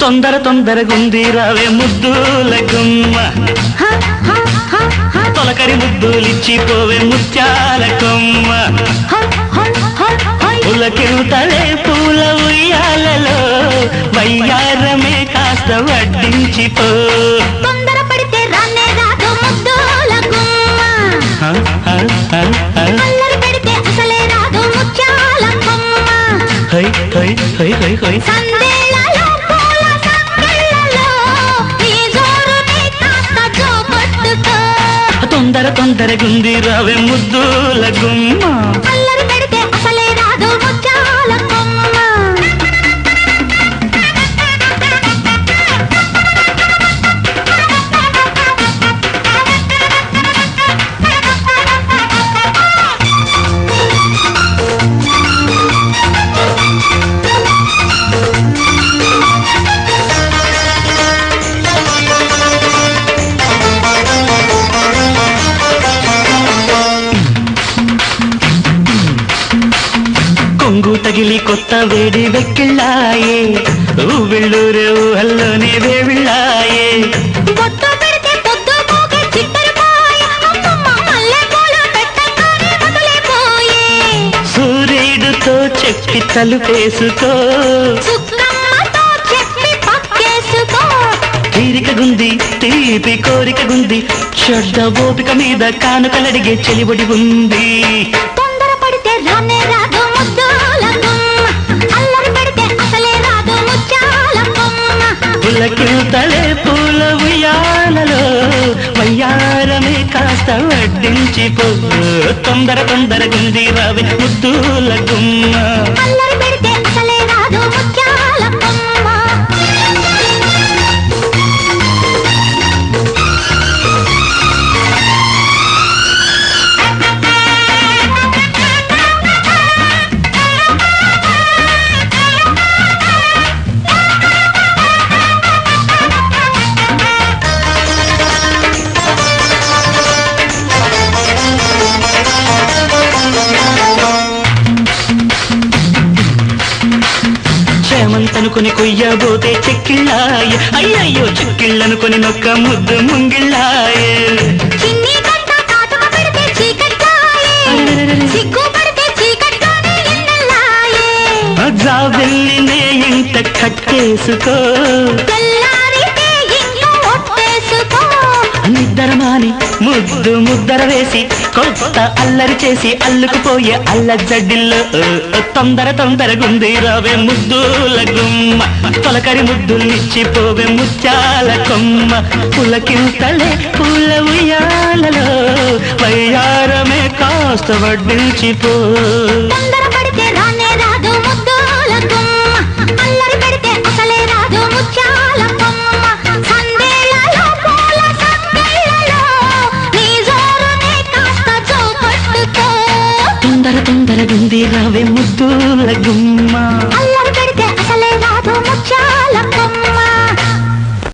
తొందర తొందరగుంది రావే ముద్దుల గుమ్మ తొలకరి ముద్దులిచ్చిపోవే ముత్యాల కొమ్మ పులకింతలే పూల ఉయ్యాలలో వయ్యారమే కాస్త వడ్డించిపో తొందర పడితే రానే రాదు ముద్దుల గుమ్మ అల్లరి పెడితే అసలే రాదు ముత్యాల కొమ్మ హై హై హై హై హై సందేళలో పూల సంకెళ్ళలో నీ జోరుని కాస్త జోకొట్టుకో తొందర తొందరగుంది రావే ముద్దుల గుమ్మ అల్లరి పెడితే అసలే రాదు ముత్యాల కొమ్మ కొంగు తగిలి కొత్త వేడి వెక్కిళ్ళాయే ఊళ్ళూరే ఊహల్లోనే వేవిళ్ళాయే బొట్టు పెడితే పొద్దు పోగే చిట్టరిపోయే అమ్మమ్మ మల్లె పూలు పెట్టగానే వదిలిపోయే సూర్యుడితో చెప్పి తలుపేసుకో సుక్కమ్మతో చెప్పి పక్కేసుకో తీరిక గుంది తీపి కోరిక గుంది చెడ్డ ఓపిక మీద కానుకలడిగే చెలిబడి ఉంది తొందర పడితే రానే రాదు ముద్దుల గుమ్మ అల్లరి పెడితే అసలే రాదు ముత్యాల కొమ్మ పులకింతలే పూల ఉయ్యాలలో వయ్యారమే కాస్త వడ్డించిపో తొందర తొందరగుంది రావి ముద్దుల గుమ్మ అల్లరి పెడితే అసలే రాదు ముత్యాల కొమ్మ చేమంతనుకొని కొయ్యబోతే చెక్కిళ్ళాయ అయ్యయ్యో చెక్కిళ్ళనుకొని నొక్క ముద్దు ముంగిళ్ళాయే చిన్ని కంట కాటుక పెడితే చీకట్లాయే సిగ్గు పడితే చీకట్లోనే ఎన్నెల్లాయే జాబెల్లినే ఇంత కట్టేసుకో తెల్లారితే ఇంట్లో ఒట్టేసుకో నిద్దరమాని ముద్దు ముద్దర వేసి కొత్త అల్లరి చేసి అల్లుకుపోయే అల్ల జడ్డిల్లో తొందర తొందరగుంది రావే ముద్దుల గుమ్మ తొలకరి ముద్దులిచ్చిపోవే ముత్యాల కొమ్మ పులకింతలే పూల ఉయ్యాలలో వయ్యారమే కాస్త వడ్డించిపో తొందర పడితే రానే రాదు ముద్దుల గుమ్మ అల్లరి పెడితే అసలే రాదు ముత్యాల కొమ్మ సందేళలో పూల సంకెళ్ళలో నీ జోరుని కాస్త జోకొట్టుకో తొందర తొందరగుంది రావే ముద్దుల గుమ్మ అల్లరి పెడితే అసలే రాదు ముత్యాల